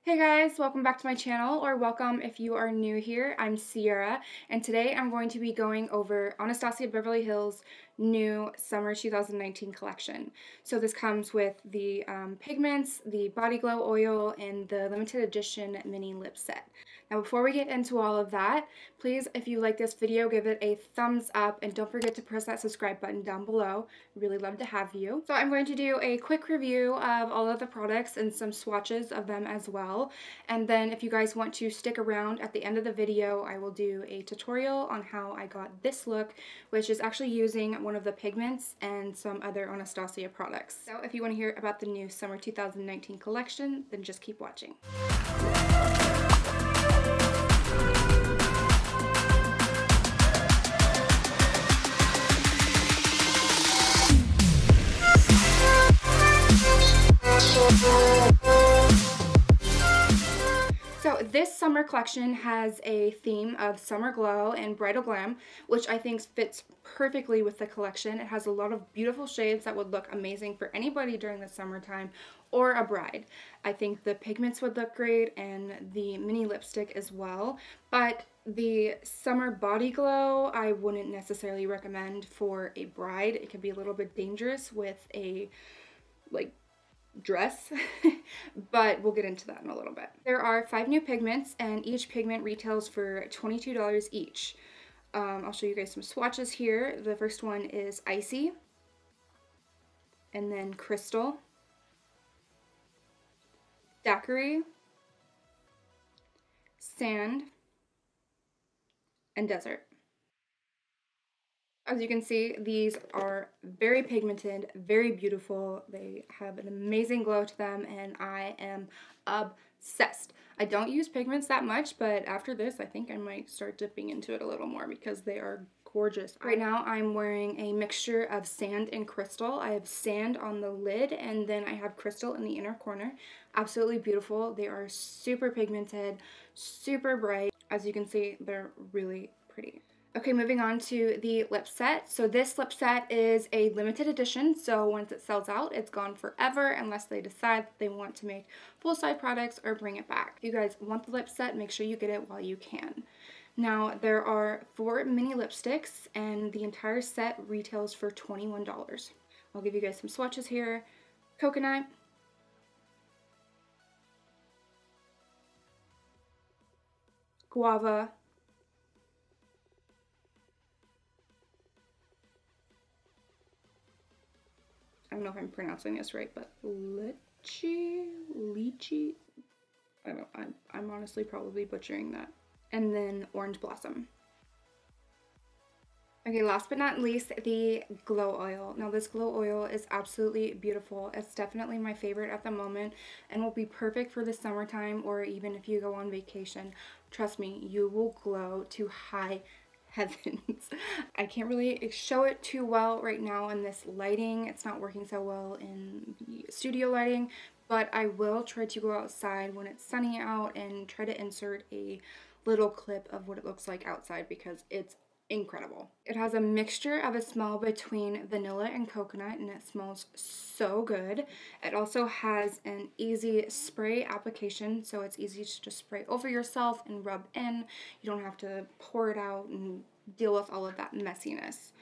Hey guys, welcome back to my channel, or welcome if you are new here. I'm Sierra, and today I'm going to be going over Anastasia Beverly Hills' new Summer 2019 collection. So this comes with the Pigments, the Body Glow Oil, and the limited edition mini lip set. Now before we get into all of that, please, if you like this video, give it a thumbs up, and don't forget to press that subscribe button down below. Really love to have you. So I'm going to do a quick review of all of the products and some swatches of them as well. And then if you guys want to stick around at the end of the video, I will do a tutorial on how I got this look, which is actually using one of the Pigments and some other Anastasia products. So if you want to hear about the new Summer 2019 collection, then just keep watching. So this summer collection has a theme of summer glow and bridal glam, which I think fits perfectly with the collection. It has a lot of beautiful shades that would look amazing for anybody during the summertime or a bride. I think the pigments would look great and the mini lipstick as well, but the summer body glow I wouldn't necessarily recommend for a bride. It could be a little bit dangerous with a dress, but we'll get into that in a little bit. There are 5 new pigments, and each pigment retails for $22 each. I'll show you guys some swatches here. The first one is Icy, and then Crystal, Daiquiri, Sand, and Desert. As you can see, these are very pigmented, very beautiful. They have an amazing glow to them, and I am obsessed. I don't use pigments that much, but after this, I think I might start dipping into it a little more because they are gorgeous. Right now, I'm wearing a mixture of sand and crystal. I have sand on the lid, and then I have crystal in the inner corner. Absolutely beautiful. They are super pigmented, super bright. As you can see, they're really pretty. Okay, moving on to the lip set. So this lip set is a limited edition, so once it sells out, it's gone forever unless they decide that they want to make full-size products or bring it back. If you guys want the lip set, make sure you get it while you can. Now, there are 4 mini lipsticks, and the entire set retails for $21. I'll give you guys some swatches here. Coconut, Guava, I don't know if I'm pronouncing this right, but Lychee, I don't know, I'm honestly probably butchering that. And then Orange Blossom. Okay, last but not least, the glow oil. Now this glow oil is absolutely beautiful. It's definitely my favorite at the moment and will be perfect for the summertime or even if you go on vacation. Trust me, you will glow to high heavens. I can't really show it too well right now in this lighting. It's not working so well in the studio lighting, but I will try to go outside when it's sunny out and try to insert a little clip of what it looks like outside because it's incredible. It has a mixture of a smell between vanilla and coconut, and it smells so good. It also has an easy spray application, so it's easy to just spray over yourself and rub in. You don't have to pour it out and deal with all of that messiness.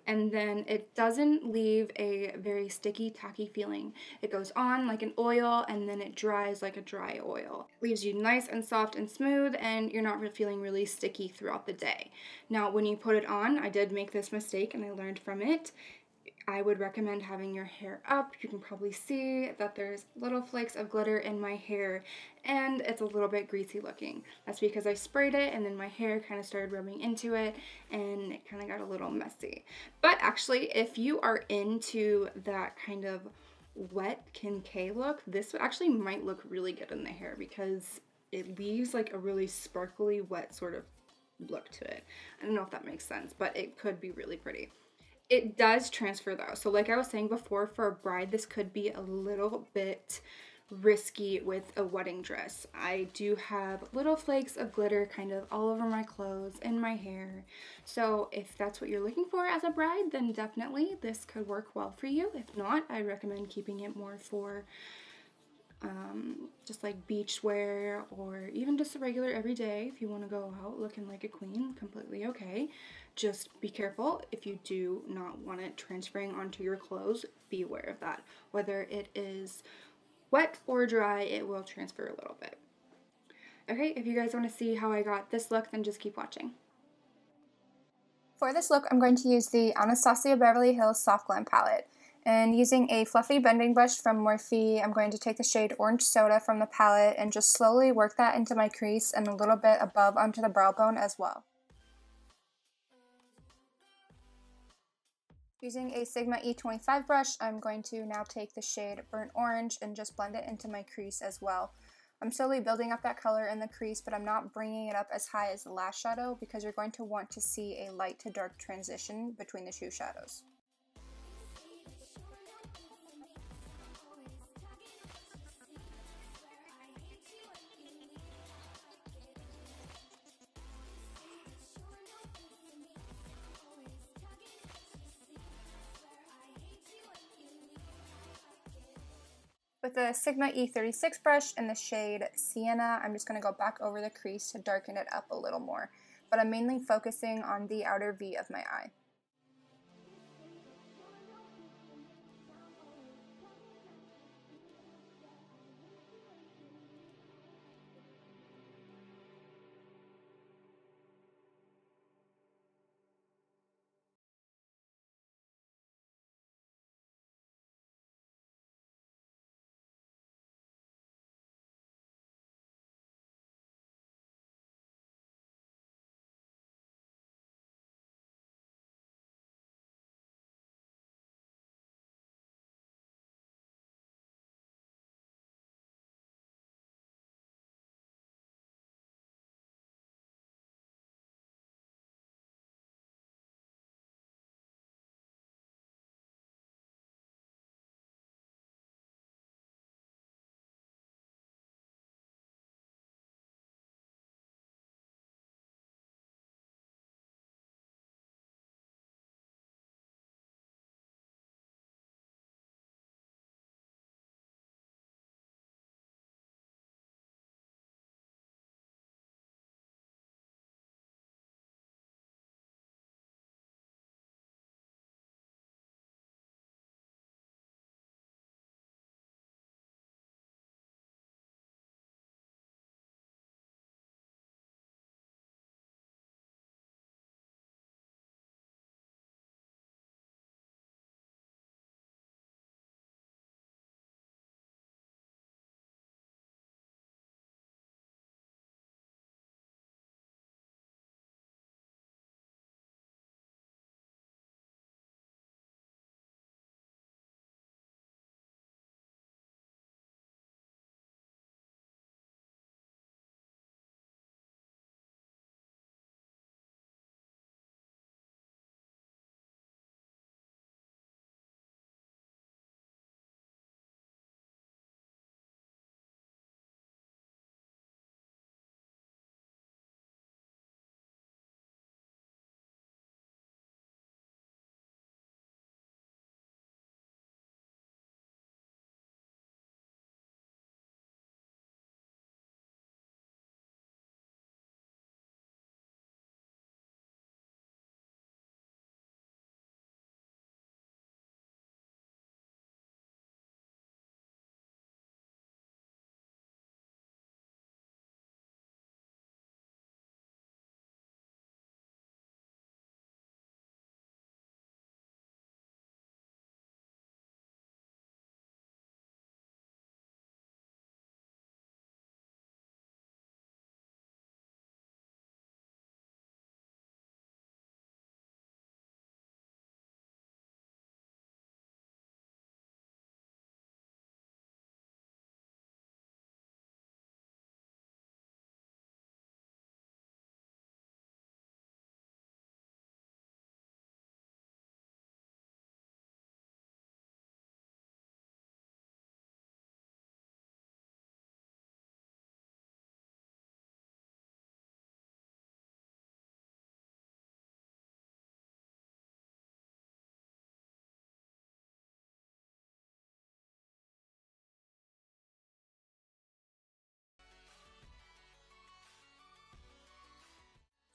And then it doesn't leave a very sticky, tacky feeling. It goes on like an oil and then it dries like a dry oil. It leaves you nice and soft and smooth, and you're not feeling really sticky throughout the day. Now, when you put it on, I did make this mistake and I learned from it. I would recommend having your hair up. You can probably see that there's little flakes of glitter in my hair and it's a little bit greasy looking. That's because I sprayed it and then my hair kind of started rubbing into it and it kind of got a little messy. But actually, if you are into that kind of wet K look, this actually might look really good in the hair because it leaves like a really sparkly, wet sort of look to it. I don't know if that makes sense, but it could be really pretty. It does transfer though. So like I was saying before, for a bride, this could be a little bit risky with a wedding dress. I do have little flakes of glitter kind of all over my clothes and my hair. So if that's what you're looking for as a bride, then definitely this could work well for you. If not, I recommend keeping it more for just like beach wear or even just a regular everyday. If you want to go out looking like a queen, completely okay. Just be careful if you do not want it transferring onto your clothes. Be aware of that. Whether it is wet or dry, it will transfer a little bit. Okay, if you guys want to see how I got this look, then just keep watching. For this look, I'm going to use the Anastasia Beverly Hills Soft Glam palette. And using a fluffy blending brush from Morphe, I'm going to take the shade Orange Soda from the palette and just slowly work that into my crease and a little bit above onto the brow bone as well. Using a Sigma E25 brush, I'm going to now take the shade Burnt Orange and just blend it into my crease as well. I'm slowly building up that color in the crease, but I'm not bringing it up as high as the lash shadow because you're going to want to see a light to dark transition between the two shadows. With the Sigma E36 brush in the shade Sienna, I'm just going to go back over the crease to darken it up a little more, but I'm mainly focusing on the outer V of my eye.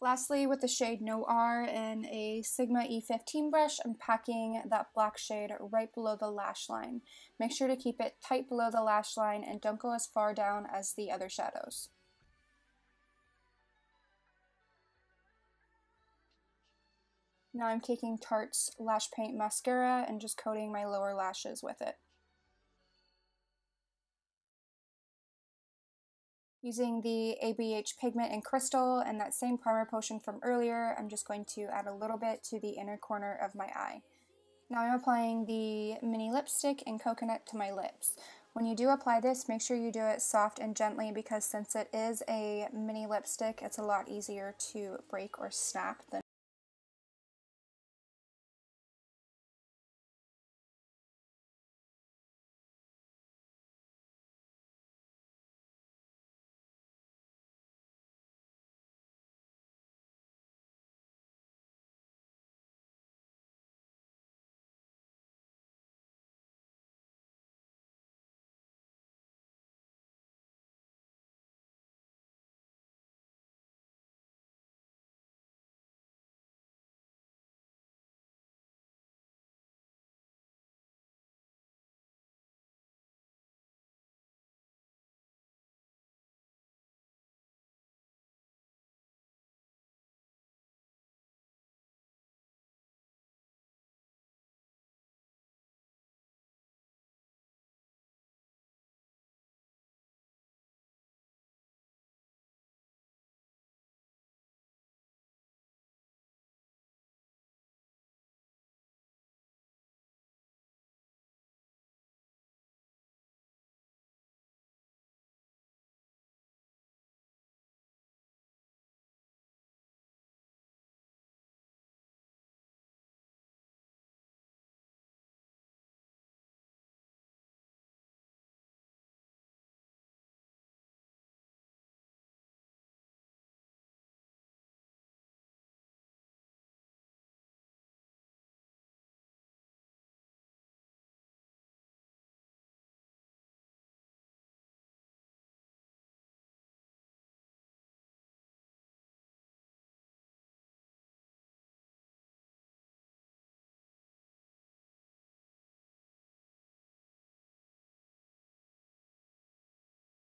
Lastly, with the shade Noir in a Sigma E15 brush, I'm packing that black shade right below the lash line. Make sure to keep it tight below the lash line and don't go as far down as the other shadows. Now I'm taking Tarte's Lash Paint Mascara and just coating my lower lashes with it. Using the ABH Pigment in Crystal and that same primer potion from earlier, I'm just going to add a little bit to the inner corner of my eye. Now I'm applying the mini lipstick in Coconut to my lips. When you do apply this, make sure you do it soft and gently because since it is a mini lipstick, it's a lot easier to break or snap than